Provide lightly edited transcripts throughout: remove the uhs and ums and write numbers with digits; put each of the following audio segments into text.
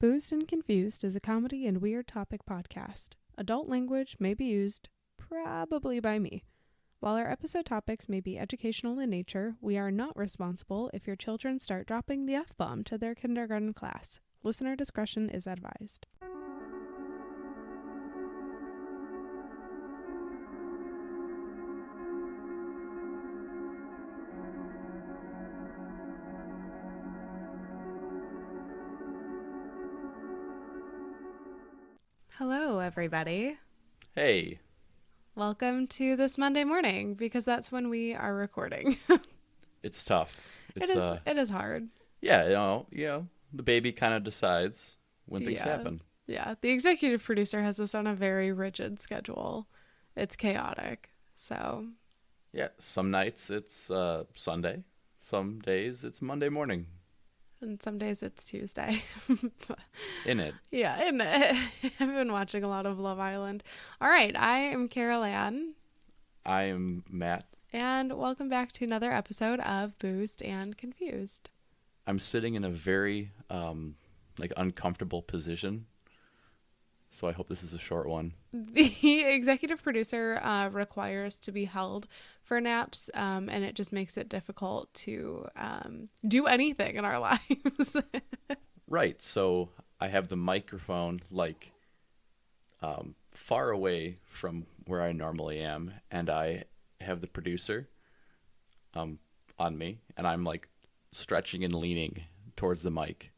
Boozed and Confused is a comedy and weird topic podcast. Adult language may be used, probably by me. While our episode topics may be educational in nature, we are not responsible if your children start dropping the F-bomb to their kindergarten class. Listener discretion is advised. Hello, everybody. Hey. Welcome to this Monday morning, because that's when we are recording. It's tough. It is hard. Yeah, the baby kind of decides when things happen. Yeah, the executive producer has us on a very rigid schedule. It's chaotic, so... Yeah, some nights it's Sunday. Some days it's Monday morning. And some days it's Tuesday. In it. Yeah, in it. I've been watching a lot of Love Island. All right, I am Carolanne. I am Matt. And welcome back to another episode of Boozed and Confused. I'm sitting in a very uncomfortable position, so I hope this is a short one. The executive producer requires to be held for naps, and it just makes it difficult to do anything in our lives. Right, so I have the microphone far away from where I normally am, and I have the producer on me, and I'm stretching and leaning towards the mic.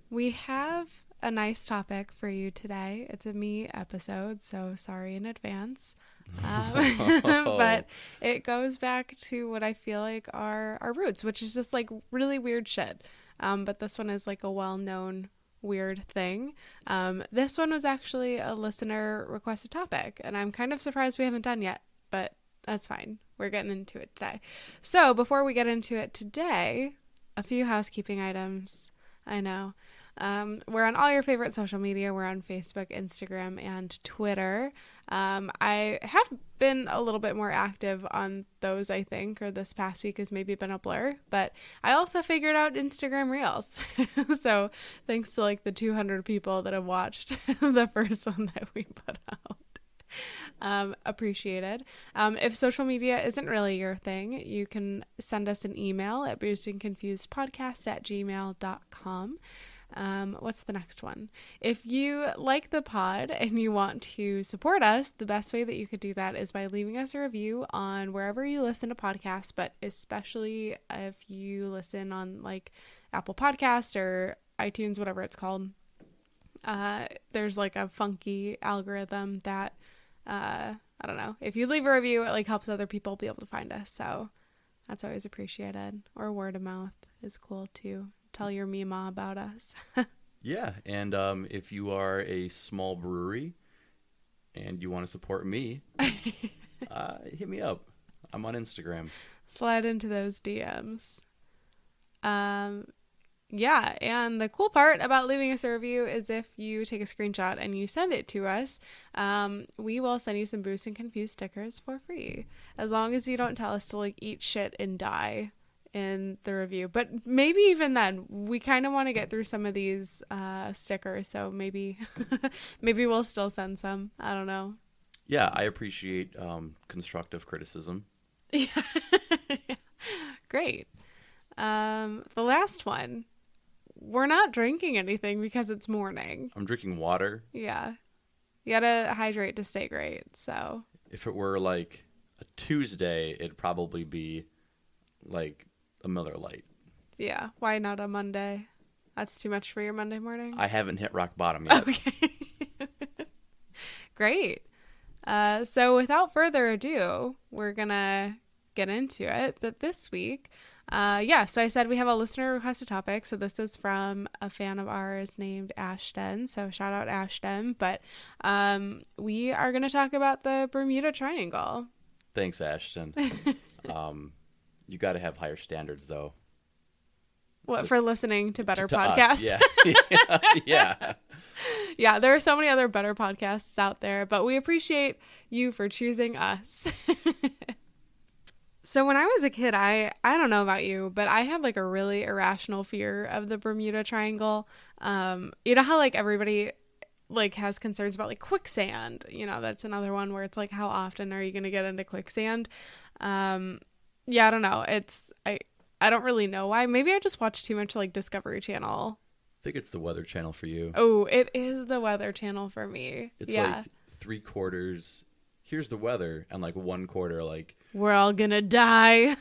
We have a nice topic for you today. It's a me episode, so sorry in advance. But it goes back to what I feel like are our roots, which is just really weird shit. But this one is a well-known weird thing. This one was actually a listener requested topic, and I'm kind of surprised we haven't done yet, but that's fine. We're getting into it today. So before we get into it today, a few housekeeping items. I know. We're on all your favorite social media. We're on Facebook, Instagram, and Twitter. I have been a little bit more active on those, I think, or this past week has maybe been a blur, but I also figured out Instagram Reels. So thanks to the 200 people that have watched the first one that we put out. Appreciated. If social media isn't really your thing, you can send us an email at boozedandconfusedpodcast@gmail.com. What's the next one? If you like the pod and you want to support us, the best way that you could do that is by leaving us a review on wherever you listen to podcasts, but especially if you listen on Apple Podcasts or iTunes, whatever it's called. There's a funky algorithm that I don't know. If you leave a review, it helps other people be able to find us. So that's always appreciated. Or word of mouth is cool too. Tell your Mima about us. Yeah, and if you are a small brewery and you want to support me, hit me up. I'm on Instagram. Slide into those DMs. Yeah, and the cool part about leaving us a review is if you take a screenshot and you send it to us, we will send you some Boozed and Confused stickers for free. As long as you don't tell us to eat shit and die in the review. But maybe even then, we kind of want to get through some of these stickers, so maybe we'll still send some. I don't know. Yeah, I appreciate constructive criticism. Yeah. Great. The last one. We're not drinking anything because it's morning. I'm drinking water. Yeah. You gotta hydrate to stay great, so. If it were a Tuesday, it'd probably be a Miller Lite. Yeah. Why not a Monday? That's too much for your Monday morning? I haven't hit rock bottom yet. Okay. Great. So without further ado, we're gonna get into it. But this week, so I said we have a listener requested topic. So this is from a fan of ours named Ashton. So shout out Ashton. But we are going to talk about the Bermuda Triangle. Thanks, Ashton. You got to have higher standards, though. What, for listening to better to podcasts? Us, yeah. Yeah. Yeah, there are so many other better podcasts out there, but we appreciate you for choosing us. So when I was a kid, I don't know about you, but I had like a really irrational fear of the Bermuda Triangle. You know how like everybody like has concerns about like quicksand. You know, that's another one where it's like, how often are you going to get into quicksand? Yeah, I don't know. I don't really know why. Maybe I just watch too much like Discovery Channel. I think it's the Weather Channel for you. Oh, it is the Weather Channel for me. It's yeah. like 3/4. Here's the weather, and like 1/4, like we're all gonna die.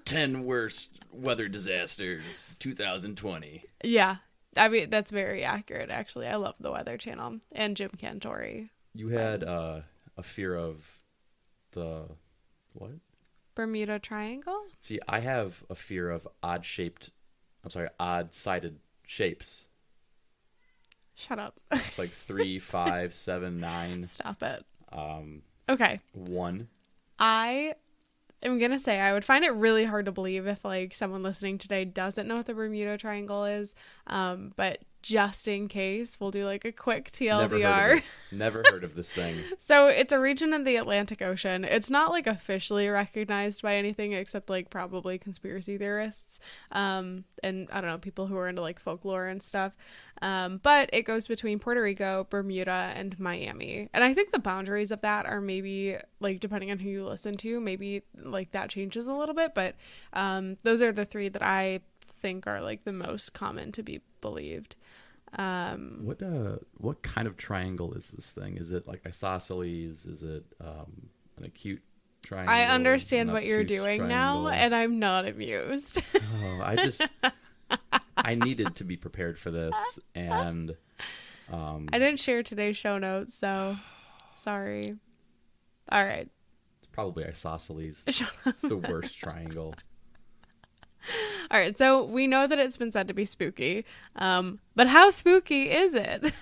10 worst weather disasters 2020. Yeah, I mean that's very accurate. Actually, I love the Weather Channel and Jim Cantori. You had a fear of the what? Bermuda Triangle? See, I have a fear of odd-sided shapes. Shut up. It's like 3, 5, 7, 9. Stop it. Okay. 1. I am going to say I would find it really hard to believe if like someone listening today doesn't know what the Bermuda Triangle is. But just in case, we'll do like a quick TLDR. Never heard of this thing. So it's a region in the Atlantic Ocean. It's not like officially recognized by anything except like probably conspiracy theorists. And I don't know, people who are into like folklore and stuff. But it goes between Puerto Rico, Bermuda, and Miami. And I think the boundaries of that are maybe like, depending on who you listen to, maybe like that changes a little bit. But those are the 3 that I think are like the most common to be believed. What kind of triangle is this thing? Is it like isosceles? Is it an acute triangle? I understand what you're doing triangle? now, and I'm not amused. I needed to be prepared for this, and I didn't share today's show notes, so sorry. All right. It's probably isosceles. It's the worst triangle. All right, so we know that it's been said to be spooky, but how spooky is it?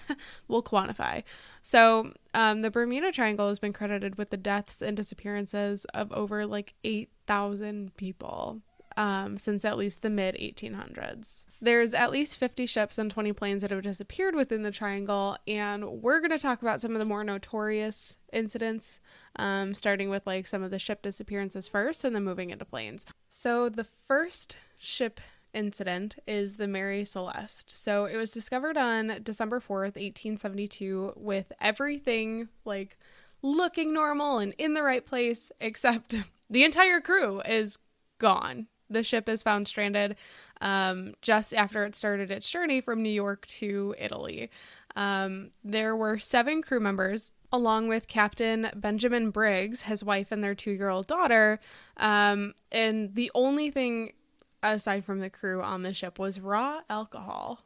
We'll quantify. So the Bermuda Triangle has been credited with the deaths and disappearances of over like 8,000 people since at least the mid-1800s. There's at least 50 ships and 20 planes that have disappeared within the triangle, and we're going to talk about some of the more notorious incidents, starting with like some of the ship disappearances first and then moving into planes. So the first ship incident is the Mary Celeste. So it was discovered on December 4th, 1872 with everything like looking normal and in the right place, except the entire crew is gone. The ship is found stranded just after it started its journey from New York to Italy. There were 7 crew members, along with Captain Benjamin Briggs, his wife, and their 2-year-old daughter. And the only thing aside from the crew on the ship was raw alcohol.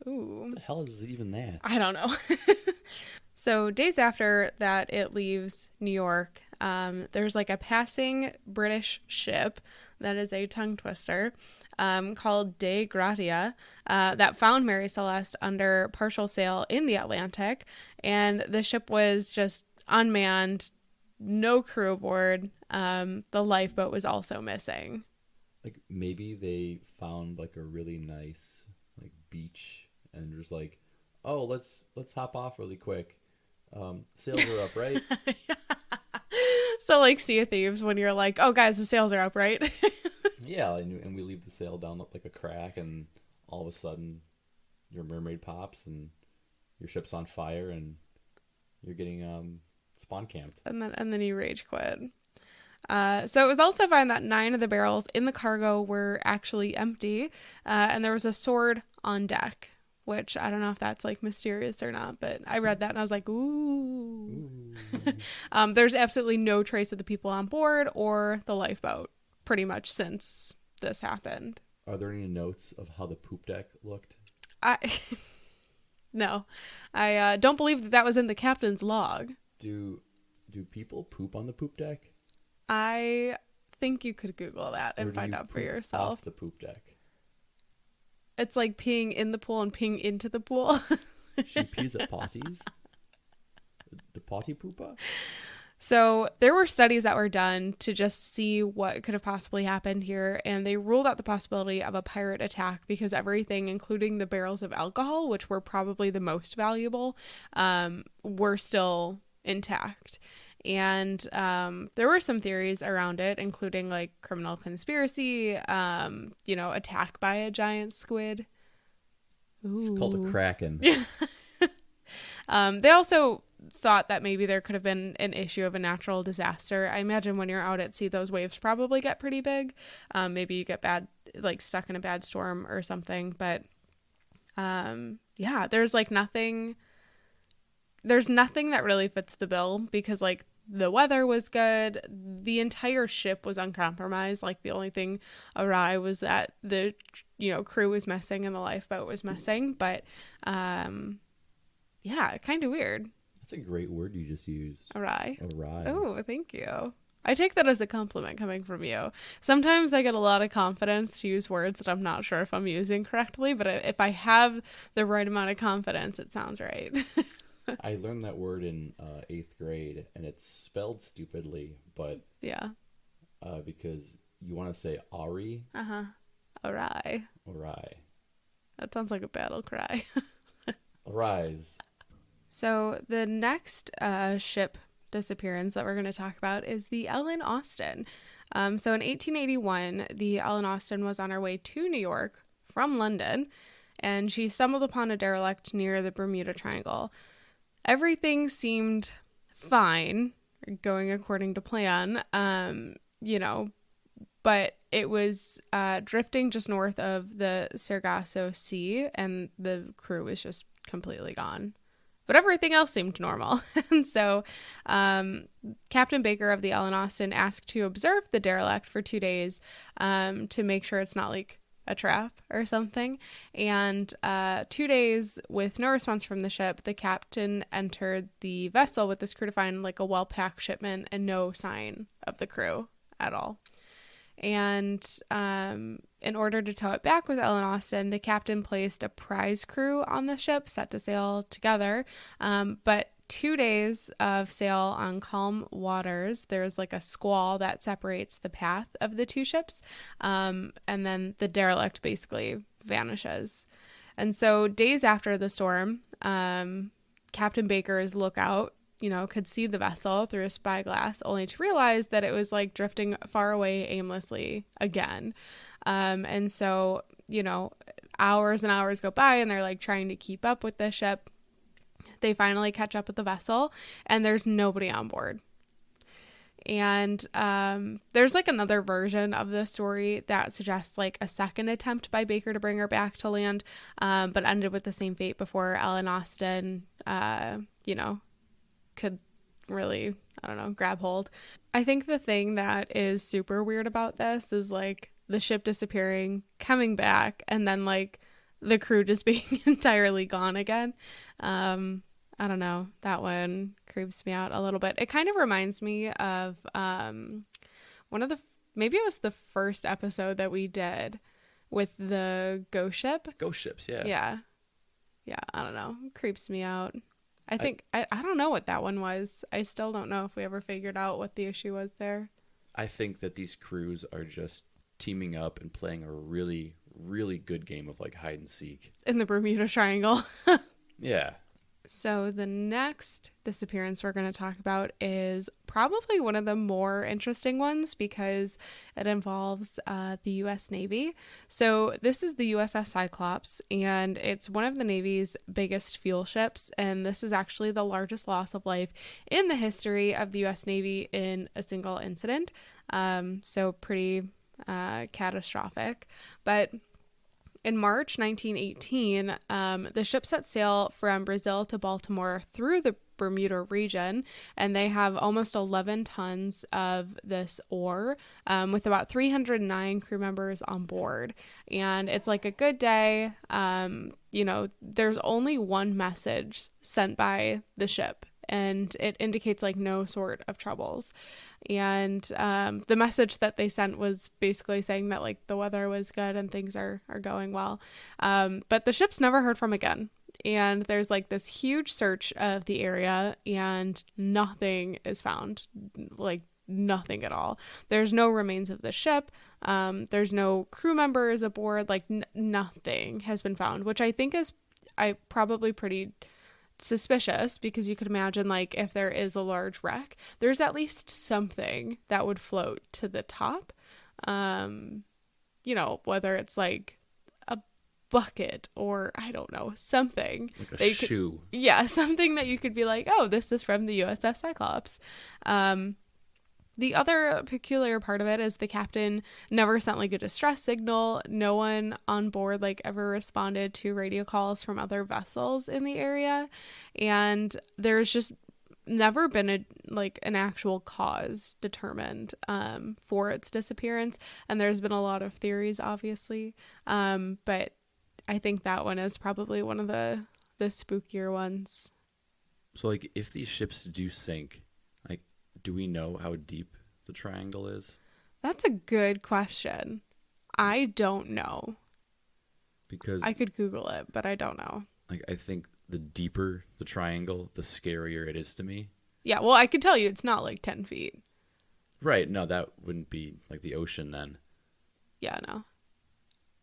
Ooh. What the hell is even that? I don't know. So days after that it leaves New York, there's like a passing British ship that is a tongue twister called De Gratia that found Mary Celeste under partial sail in the Atlantic. And the ship was just unmanned, no crew aboard. The lifeboat was also missing. Like maybe they found like a really nice like beach and just like, oh, let's hop off really quick. Sails are up, right? So like Sea of Thieves when you're like, oh guys, the sails are up, right? Yeah, and we leave the sail down like a crack, and all of a sudden your mermaid pops and your ship's on fire and you're getting spawn camped. And then you rage quit. So it was also found that 9 of the barrels in the cargo were actually empty, and there was a sword on deck, which I don't know if that's like mysterious or not, but I read that and I was like, ooh. There's absolutely no trace of the people on board or the lifeboat pretty much since this happened. Are there any notes of how the poop deck looked? No. I don't believe that was in the captain's log. Do people poop on the poop deck? I think you could Google that and find out for yourself. Off the poop deck? It's like peeing in the pool and peeing into the pool. She pees at potties? The potty poopa? So there were studies that were done to just see what could have possibly happened here, and they ruled out the possibility of a pirate attack because everything, including the barrels of alcohol, which were probably the most valuable, were still intact. And there were some theories around it, including like criminal conspiracy, attack by a giant squid. Ooh. It's called a kraken. They also thought that maybe there could have been an issue of a natural disaster. I imagine when you're out at sea, those waves probably get pretty big. Maybe you get stuck in a bad storm or something. But there's nothing that really fits the bill, because like the weather was good. The entire ship was uncompromised. Like the only thing awry was that the crew was missing and the lifeboat was missing. But kind of weird. That's a great word you just used. Awry. Awry. Oh, thank you. I take that as a compliment coming from you. Sometimes I get a lot of confidence to use words that I'm not sure if I'm using correctly, but if I have the right amount of confidence, it sounds right. I learned that word in 8th grade, and it's spelled stupidly, but yeah, because you want to say Ari. Awry. Awry. That sounds like a battle cry. Arise. So the next ship disappearance that we're going to talk about is the Ellen Austin. So in 1881, the Ellen Austin was on her way to New York from London, and she stumbled upon a derelict near the Bermuda Triangle. Everything seemed fine, going according to plan, but it was drifting just north of the Sargasso Sea, and the crew was just completely gone. But everything else seemed normal. And so Captain Baker of the Ellen Austin asked to observe the derelict for 2 days to make sure it's not like a trap or something. And 2 days with no response from the ship, the captain entered the vessel with this crew to find like a well-packed shipment and no sign of the crew at all. And in order to tow it back with Ellen Austin, the captain placed a prize crew on the ship set to sail together. But 2 days of sail on calm waters, there's like a squall that separates the path of the two ships. And then the derelict basically vanishes. And so days after the storm, Captain Baker's lookout could see the vessel through a spyglass, only to realize that it was like drifting far away aimlessly again. And so, hours and hours go by and they're like trying to keep up with the ship. They finally catch up with the vessel and there's nobody on board. And there's like another version of the story that suggests like a second attempt by Baker to bring her back to land, but ended with the same fate before Ellen Austin, could really, grab hold. I think the thing that is super weird about this is like the ship disappearing, coming back, and then like the crew just being entirely gone again. I don't know. That one creeps me out a little bit. It kind of reminds me of maybe it was the first episode that we did with the ghost ship. Ghost ships, yeah. Yeah, I don't know. It creeps me out. I think I don't know what that one was. I still don't know if we ever figured out what the issue was there. I think that these crews are just teaming up and playing a really, really good game of like hide and seek in the Bermuda Triangle. Yeah. So the next disappearance we're going to talk about is probably one of the more interesting ones because it involves the U.S. Navy. So this is the USS Cyclops, and it's one of the Navy's biggest fuel ships, and this is actually the largest loss of life in the history of the U.S. Navy in a single incident. So pretty catastrophic. But in March 1918, the ship set sail from Brazil to Baltimore through the Bermuda region, and they have almost 11 tons of this ore with about 309 crew members on board. And it's like a good day. There's only one message sent by the ship, and it indicates like no sort of troubles. And the message that they sent was basically saying that like the weather was good and things are going well. But the ship's never heard from again. And there's like this huge search of the area and nothing is found, like nothing at all. There's no remains of the ship. There's no crew members aboard, like nothing has been found, which I think is probably pretty suspicious because you could imagine, like, if there is a large wreck, there's at least something that would float to the top. You know, whether it's like a bucket or I don't know, something. Like a shoe. Yeah, something that you could be like, oh, this is from the USS Cyclops. The other peculiar part of it is the captain never sent like a distress signal. No one on board like ever responded to radio calls from other vessels in the area. And there's just never been an actual cause determined for its disappearance. And there's been a lot of theories, obviously. But I think that one is probably one of the spookier ones. So like if these ships do sink, like, do we know how deep the triangle is? That's a good question. I don't know. Because I could Google it, but I don't know. Like, I think the deeper the triangle, the scarier it is to me. Yeah, well, I could tell you it's not like 10 feet. Right. No, that wouldn't be like the ocean then. Yeah, no.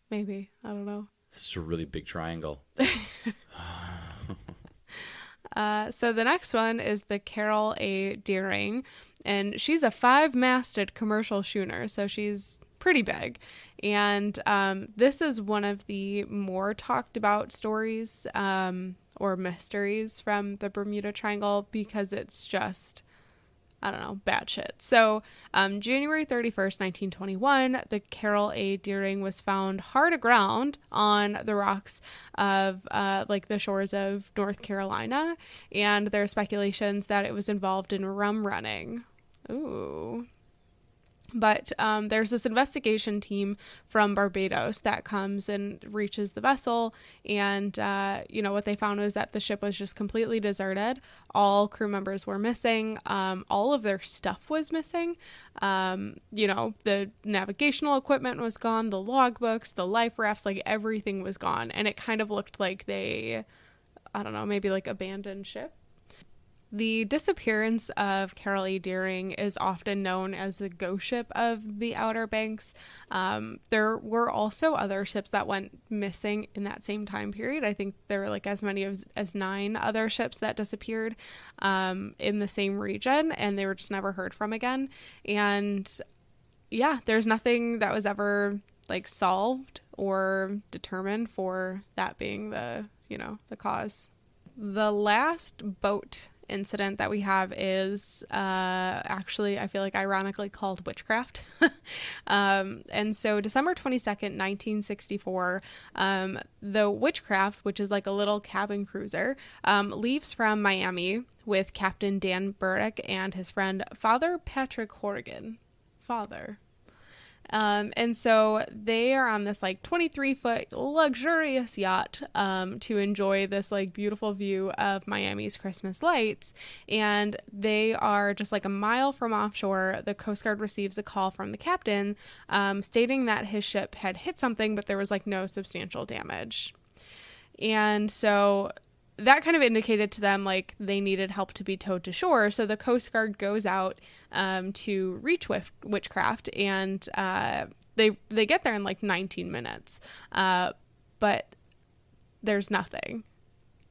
Maybe. I don't know. It's just a really big triangle. So the next one is the Carol A. Deering, and she's a 5-masted commercial schooner, so she's pretty big. And this is one of the more talked about stories or mysteries from the Bermuda Triangle because it's just, I don't know, batshit. So January 31st, 1921, the Carol A. Deering was found hard aground on the rocks of like the shores of North Carolina. And there are speculations that it was involved in rum running. Ooh. But there's this investigation team from Barbados that comes and reaches the vessel. And, what they found was that the ship was just completely deserted. All crew members were missing. All of their stuff was missing. The navigational equipment was gone. The logbooks, the life rafts, like everything was gone. And it kind of looked like they, I don't know, maybe like abandoned ship. The disappearance of Carol A. Deering is often known as the ghost ship of the Outer Banks. There were also other ships that went missing in that same time period. I think there were like as many as 9 other ships that disappeared in the same region, and they were just never heard from again. And yeah, there's nothing that was ever like solved or determined for that being the cause. The last boat incident that we have is actually, I feel like, ironically called witchcraft. And so December 22nd, 1964, the Witchcraft, which is like a little cabin cruiser, leaves from Miami with Captain Dan Burdick and his friend Father Patrick Horgan. And so they are on this like 23-foot luxurious yacht to enjoy this like beautiful view of Miami's Christmas lights. And they are just like a mile from offshore. The Coast Guard receives a call from the captain stating that his ship had hit something, but there was like no substantial damage. And so that kind of indicated to them like they needed help to be towed to shore. So the Coast Guard goes out to reach Witchcraft, and they get there in like 19 minutes, but there's nothing.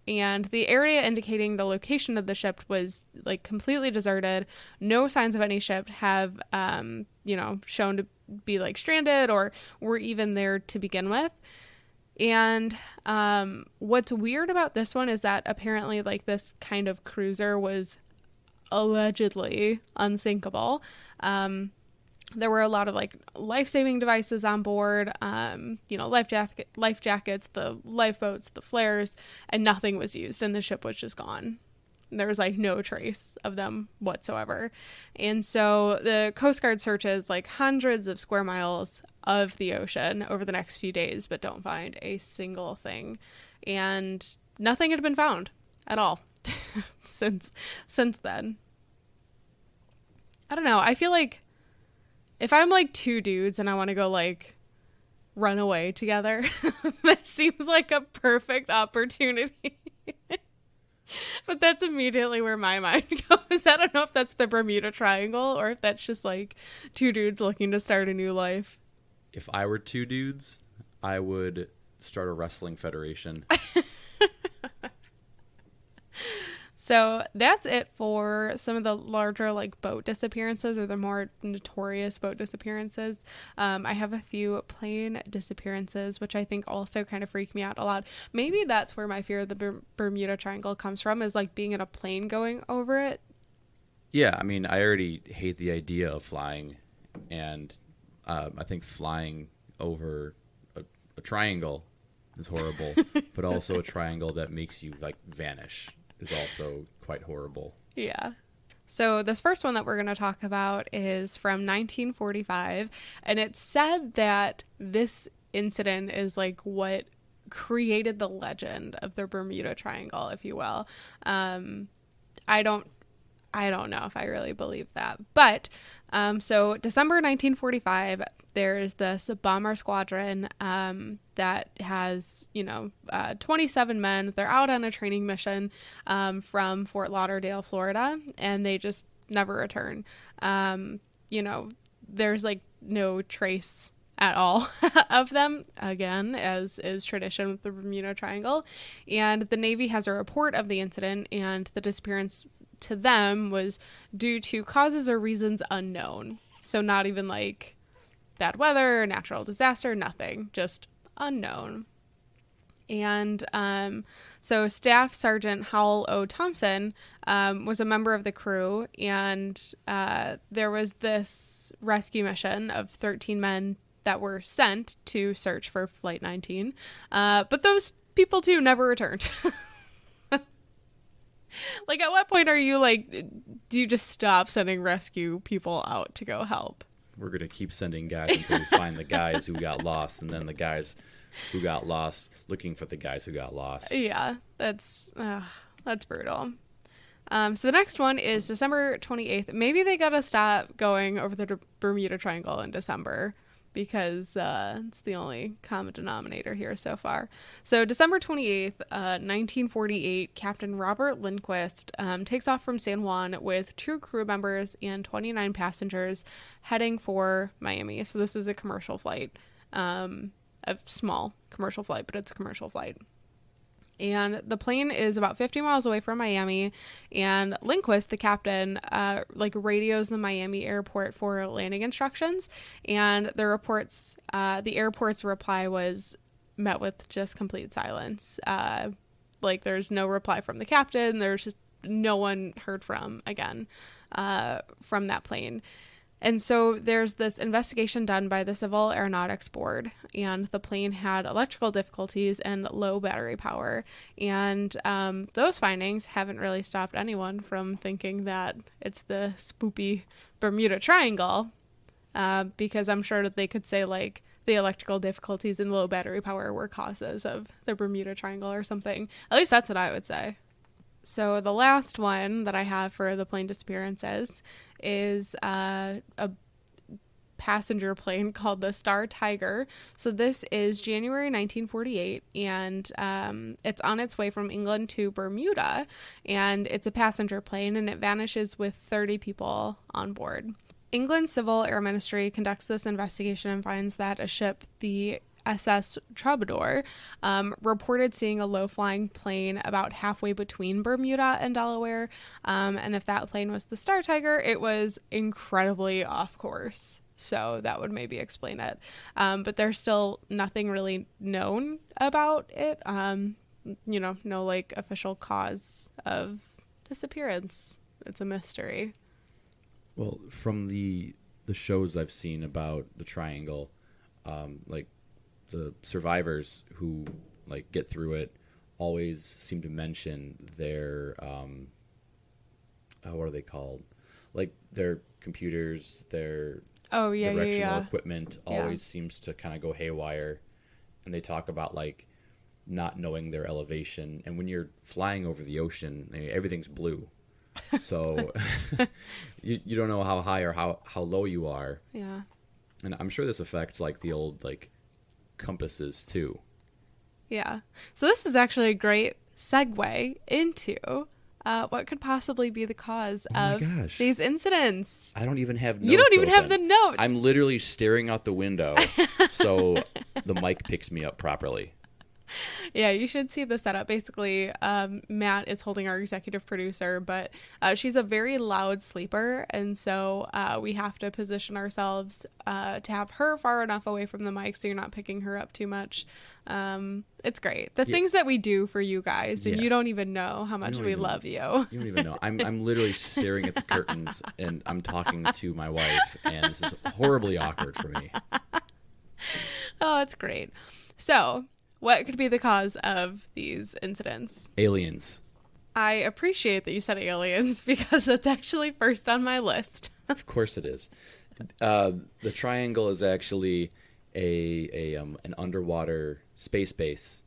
And the area indicating the location of the ship was like completely deserted. No signs of any ship have shown to be like stranded or were even there to begin with. And what's weird about this one is that apparently like this kind of cruiser was allegedly unsinkable. There were a lot of like life-saving devices on board, life jackets, the lifeboats, the flares, and nothing was used, and the ship was just gone. There was like no trace of them whatsoever. And so the Coast Guard searches like hundreds of square miles of the ocean over the next few days, but don't find a single thing. And nothing had been found at all since then. I don't know. I feel like if I'm like 2 dudes and I want to go like run away together, that seems like a perfect opportunity. But that's immediately where my mind goes. I don't know if that's the Bermuda Triangle or if that's just like 2 dudes looking to start a new life. If I were 2 dudes, I would start a wrestling federation. So that's it for some of the larger like boat disappearances, or the more notorious boat disappearances. I have a few plane disappearances, which I think also kind of freak me out a lot. Maybe that's where my fear of the Bermuda Triangle comes from, is like being in a plane going over it. Yeah, I mean, I already hate the idea of flying, and I think flying over a triangle is horrible, but also a triangle that makes you like vanish is also quite horrible. Yeah. So this first one that we're going to talk about is from 1945, and it's said that this incident is like what created the legend of the Bermuda Triangle, if you will. I don't know if I really believe that, but so December 1945, there's this bomber squadron that has 27 men. They're out on a training mission from Fort Lauderdale, Florida, and they just never return. There's like no trace at all of them, again, as is tradition with the Bermuda Triangle. And the Navy has a report of the incident, and the disappearance to them was due to causes or reasons unknown. So not even like bad weather, natural disaster, nothing, just unknown. And so Staff Sergeant Howell O. Thompson was a member of the crew, and there was this rescue mission of 13 men that were sent to search for Flight 19. But those people, too, never returned. Like, at what point are you like, do you just stop sending rescue people out to go help? We're going to keep sending guys until we find the guys who got lost, and then the guys who got lost looking for the guys who got lost. Yeah, that's brutal. So the next one is December 28th. Maybe they got to stop going over the Bermuda Triangle in December, because it's the only common denominator here so far. So December 28th, 1948, Captain Robert Lindquist takes off from San Juan with 2 crew members and 29 passengers heading for Miami. So this is a commercial flight, a small commercial flight, but it's a commercial flight. And the plane is about 50 miles away from Miami, and Lindquist, the captain, radios the Miami airport for landing instructions, and the airport's reply was met with just complete silence. There's no reply from the captain. There's just no one heard from again from that plane. And so there's this investigation done by the Civil Aeronautics Board, and the plane had electrical difficulties and low battery power. And those findings haven't really stopped anyone from thinking that it's the spoopy Bermuda Triangle, because I'm sure that they could say like the electrical difficulties and low battery power were causes of the Bermuda Triangle or something. At least that's what I would say. So the last one that I have for the plane disappearances is a passenger plane called the Star Tiger. So this is January 1948, and it's on its way from England to Bermuda, and it's a passenger plane, and it vanishes with 30 people on board. England's Civil Air Ministry conducts this investigation and finds that a ship, the SS Troubadour, reported seeing a low-flying plane about halfway between Bermuda and Delaware, and if that plane was the Star Tiger, it was incredibly off course. So that would maybe explain it. But there's still nothing really known about it. No like official cause of disappearance. It's a mystery. Well, from the shows I've seen about the triangle, the survivors who like get through it always seem to mention their what are they called? Like their computers, their directional equipment always seems to kind of go haywire, and they talk about like not knowing their elevation. And when you're flying over the ocean, everything's blue, so you don't know how high or how low you are. Yeah, and I'm sure this affects like the old like compasses too. Yeah. So this is actually a great segue into what could possibly be the cause of these incidents. I don't even have notes. You don't even open. have the notes. I'm literally staring out the window so the mic picks me up properly. Yeah, you should see the setup. Basically, Matt is holding our executive producer, but she's a very loud sleeper, and so we have to position ourselves to have her far enough away from the mic so you're not picking her up too much. It's great. The things that we do for you guys, and you don't even know how much we love you. You don't even know. I'm literally staring at the curtains, and I'm talking to my wife, and this is horribly awkward for me. Oh, it's great. So, what could be the cause of these incidents? Aliens. I appreciate that you said aliens because it's actually first on my list. Of course it is. The triangle is actually an underwater space base,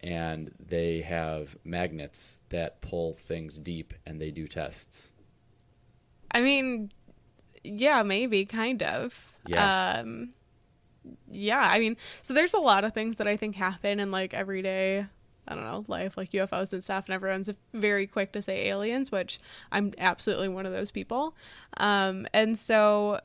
and they have magnets that pull things deep, and they do tests. I mean, yeah, maybe, kind of. Yeah. Yeah, I mean, so there's a lot of things that I think happen in like everyday, I don't know, life, like UFOs and stuff, and everyone's very quick to say aliens, which I'm absolutely one of those people. And so,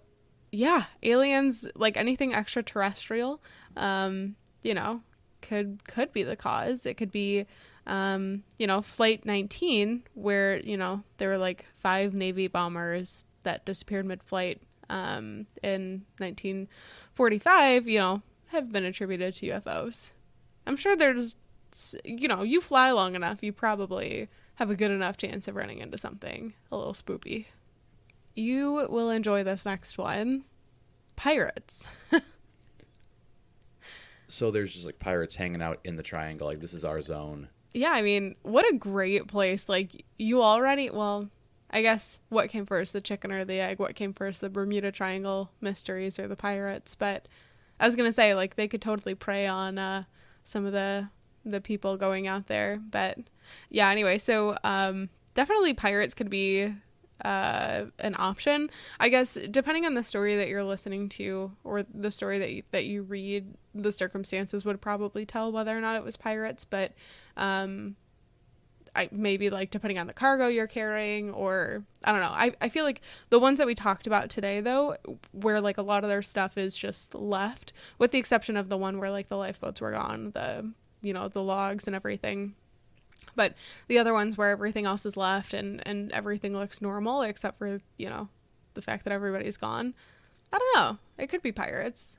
yeah, aliens, like anything extraterrestrial, you know, could be the cause. It could be, you know, Flight 19, where, you know, there were like 5 Navy bombers that disappeared mid-flight in 1945, you know, have been attributed to UFOs. I'm sure there's, you know, you fly long enough, you probably have a good enough chance of running into something a little spoopy. You will enjoy this next one. Pirates. So there's just like pirates hanging out in the triangle, like this is our zone. Yeah, I mean, what a great place. Like, you already, well, I guess what came first, the chicken or the egg? What came first, the Bermuda Triangle mysteries or the pirates? But I was going to say, like, they could totally prey on some of the people going out there. But yeah, anyway, so definitely pirates could be an option. I guess depending on the story that you're listening to or the story that you read, the circumstances would probably tell whether or not it was pirates. But I maybe like depending on the cargo you're carrying, or I don't know. I feel like the ones that we talked about today, though, where like a lot of their stuff is just left, with the exception of the one where like the lifeboats were gone, the logs and everything. But the other ones where everything else is left and everything looks normal except for, you know, the fact that everybody's gone. I don't know. It could be pirates.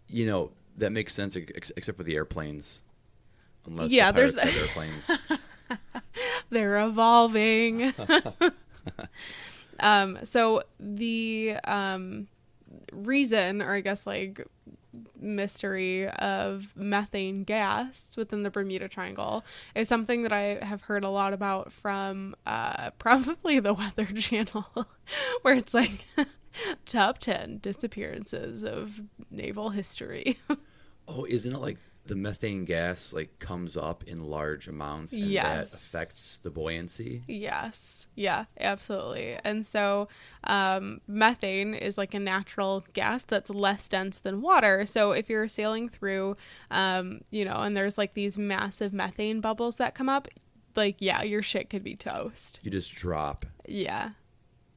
You know, that makes sense except for the airplanes. Unless yeah, the pirates there's have airplanes. They're evolving. So the reason, or I guess like mystery of methane gas within the Bermuda Triangle is something that I have heard a lot about from probably the Weather Channel, where it's like top 10 disappearances of naval history. Oh, isn't it like the methane gas like comes up in large amounts and that affects the buoyancy? Yes. Yeah, absolutely. And so methane is like a natural gas that's less dense than water. So if you're sailing through, you know, and there's like these massive methane bubbles that come up, like, yeah, your shit could be toast. You just drop. Yeah.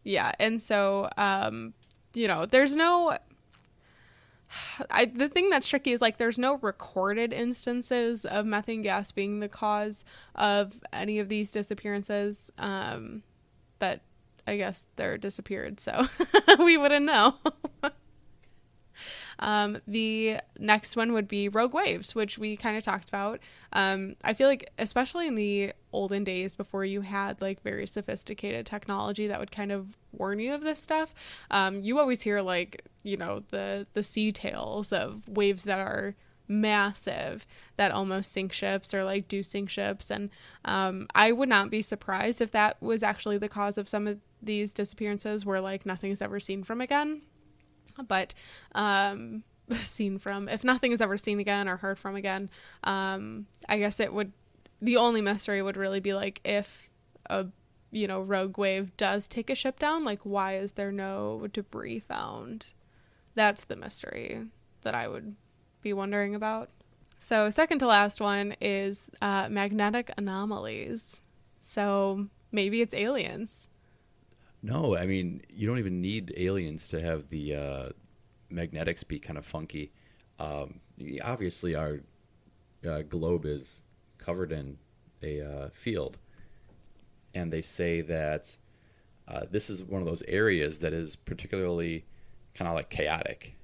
Yeah. And so, you know, there's no... the thing that's tricky is like there's no recorded instances of methane gas being the cause of any of these disappearances, but I guess they're disappeared, so we wouldn't know. The next one would be rogue waves, which we kind of talked about. I feel like especially in the olden days before you had like very sophisticated technology that would kind of warn you of this stuff, you always hear like, you know, the sea tales of waves that are massive that almost sink ships or like do sink ships. And I would not be surprised if that was actually the cause of some of these disappearances where like nothing's ever seen from again. But if nothing is ever seen again or heard from again, I guess the only mystery would really be like if a, you know, rogue wave does take a ship down, like why is there no debris found? That's the mystery that I would be wondering about. So second to last one is magnetic anomalies. So maybe it's aliens. No, I mean, you don't even need aliens to have the magnetics be kind of funky. Obviously, our globe is covered in a field. And they say that this is one of those areas that is particularly kind of like chaotic.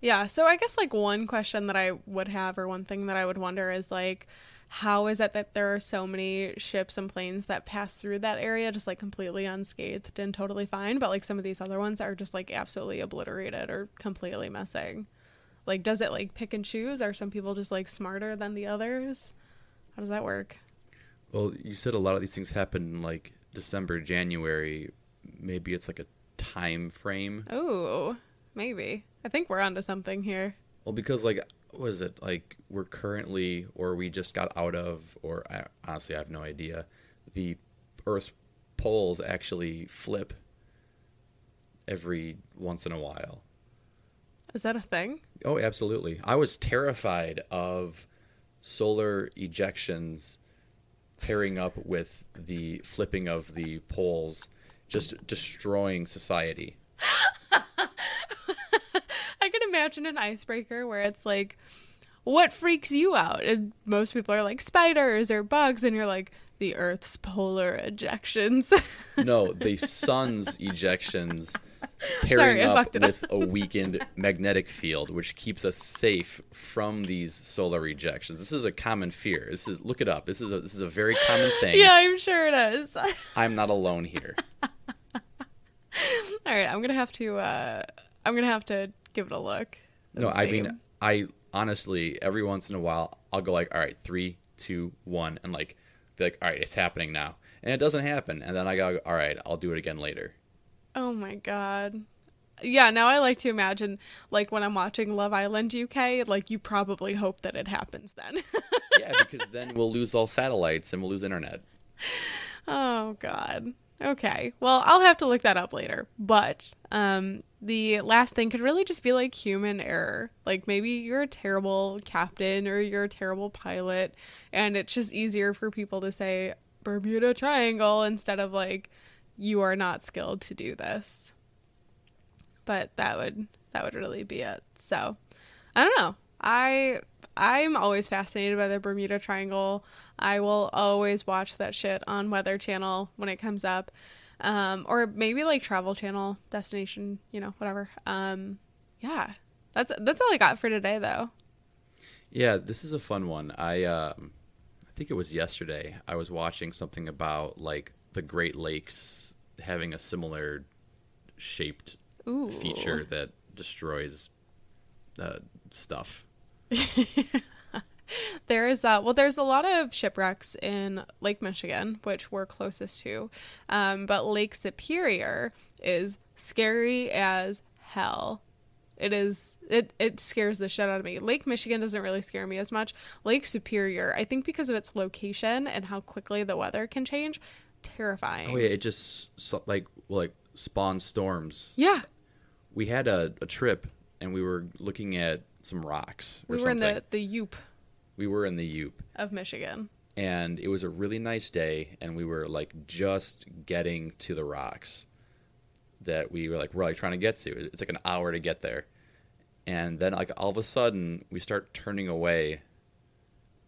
Yeah, so I guess like one question that I would have, or one thing that I would wonder is like, how is it that there are so many ships and planes that pass through that area just like completely unscathed and totally fine, but like some of these other ones are just like absolutely obliterated or completely missing? Like, does it like pick and choose? Are some people just like smarter than the others? How does that work? Well, you said a lot of these things happen in like December, January. Maybe it's like a time frame. Oh, maybe. I think we're onto something here. Well, because like, what is it? Like we're currently, or we just got out of, or honestly, I have no idea. The Earth's poles actually flip every once in a while. Is that a thing? Oh, absolutely. I was terrified of solar ejections pairing up with the flipping of the poles, just destroying society. I can imagine an icebreaker where it's like, what freaks you out? And most people are like spiders or bugs, and you're like, the Earth's polar ejections. No, the sun's ejections pairing up with a weakened magnetic field, which keeps us safe from these solar ejections. This is a common fear. Look it up. This is a very common thing. Yeah, I'm sure it is. I'm not alone here. All right, I'm gonna have to give it a look. No, I mean, I honestly, every once in a while, I'll go like, all right, 3, 2, 1, and like be like, all right, it's happening now, and it doesn't happen, and then I go, all right, I'll do it again later. Oh my God. Yeah, now I like to imagine, like, when I'm watching Love Island UK, like, you probably hope that it happens then. Yeah, because then we'll lose all satellites and we'll lose internet. Oh, God. Okay. Well, I'll have to look that up later. But the last thing could really just be, like, human error. Like, maybe you're a terrible captain or you're a terrible pilot, and it's just easier for people to say Bermuda Triangle instead of, like, you are not skilled to do this. But that would really be it. So I don't know. I'm always fascinated by the Bermuda Triangle. I will always watch that shit on Weather Channel when it comes up. Or maybe like Travel Channel, Destination, whatever. Yeah. That's all I got for today though. Yeah, this is a fun one. I think it was yesterday. I was watching something about like the Great Lakes having a similar shaped feature that destroys stuff. There's a lot of shipwrecks in Lake Michigan, which we're closest to, but Lake Superior is scary as hell. It scares the shit out of me. Lake Michigan doesn't really scare me as much. Lake Superior, I think because of its location and how quickly the weather can change, terrifying. Oh yeah, it just like spawns storms. Yeah. We had a trip and we were looking at some rocks. We were in the Yoop. We were in the Yoop of Michigan. And it was a really nice day, and we were like just getting to the rocks that we're trying to get to. It's like an hour to get there. And then like all of a sudden we start turning away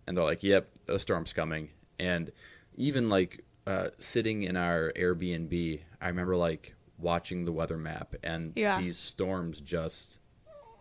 and they're like, yep, a storm's coming. And even like sitting in our Airbnb, I remember like watching the weather map and these storms just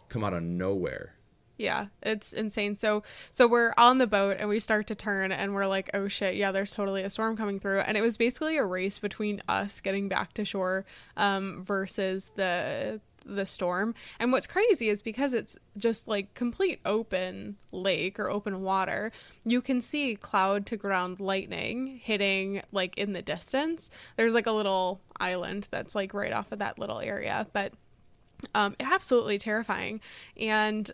come out of nowhere. Yeah, it's insane. So we're on the boat and we start to turn and we're like, oh shit, yeah, there's totally a storm coming through. And it was basically a race between us getting back to shore versus the storm. And what's crazy is because it's just like complete open lake or open water, you can see cloud to ground lightning hitting like in the distance. There's like a little island that's like right off of that little area, but absolutely terrifying. And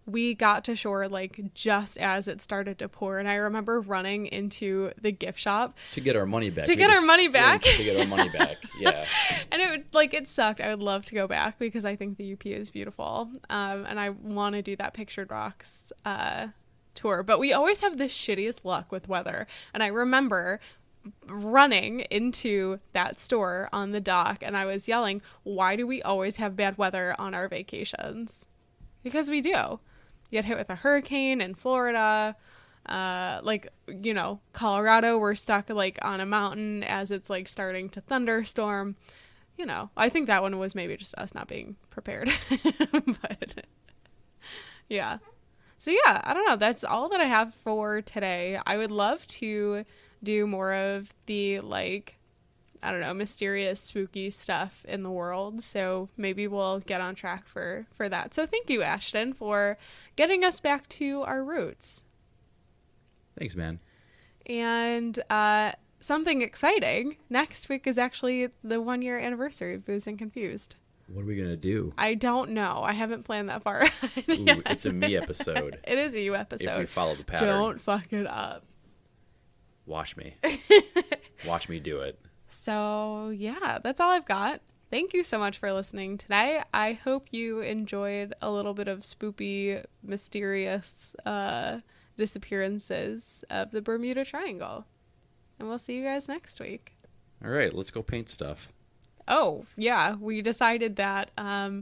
we got to shore like just as it started to pour, and I remember running into the gift shop to get our money back. To get our money back. Yeah. And it sucked. I would love to go back because I think the UP is beautiful. And I want to do that Pictured Rocks tour, but we always have the shittiest luck with weather. And I remember running into that store on the dock and I was yelling, why do we always have bad weather on our vacations? Because we do. get hit with a hurricane in Florida. Colorado, we're stuck like on a mountain as it's like starting to thunderstorm. I think that one was maybe just us not being prepared. But yeah. So yeah, I don't know. That's all that I have for today. I would love to do more of the mysterious, spooky stuff in the world. So maybe we'll get on track for that. So thank you, Ashton, for getting us back to our roots. Thanks, man. And something exciting. Next week is actually the 1-year anniversary of Boozed and Confused. What are we going to do? I don't know. I haven't planned that far ahead yet. It's a me episode. It is a you episode. If we follow the pattern. Don't fuck it up. Watch me. Watch me do it. So, yeah, that's all I've got. Thank you so much for listening today. I hope you enjoyed a little bit of spoopy, mysterious disappearances of the Bermuda Triangle. And we'll see you guys next week. All right, let's go paint stuff. Oh, yeah, we decided that, I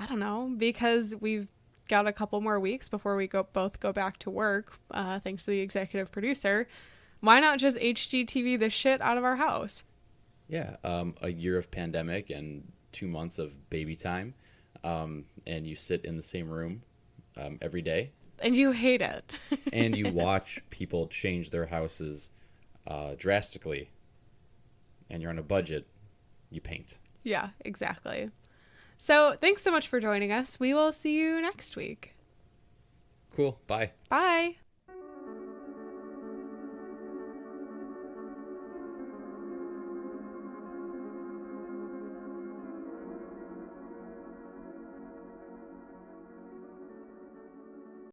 don't know, because we've got a couple more weeks before we both go back to work, thanks to the executive producer, why not just HGTV the shit out of our house? Yeah, a year of pandemic and 2 months of baby time, and you sit in the same room every day. And you hate it. And you watch people change their houses drastically, and you're on a budget. You paint. Yeah, exactly. So thanks so much for joining us. We will see you next week. Cool. Bye. Bye.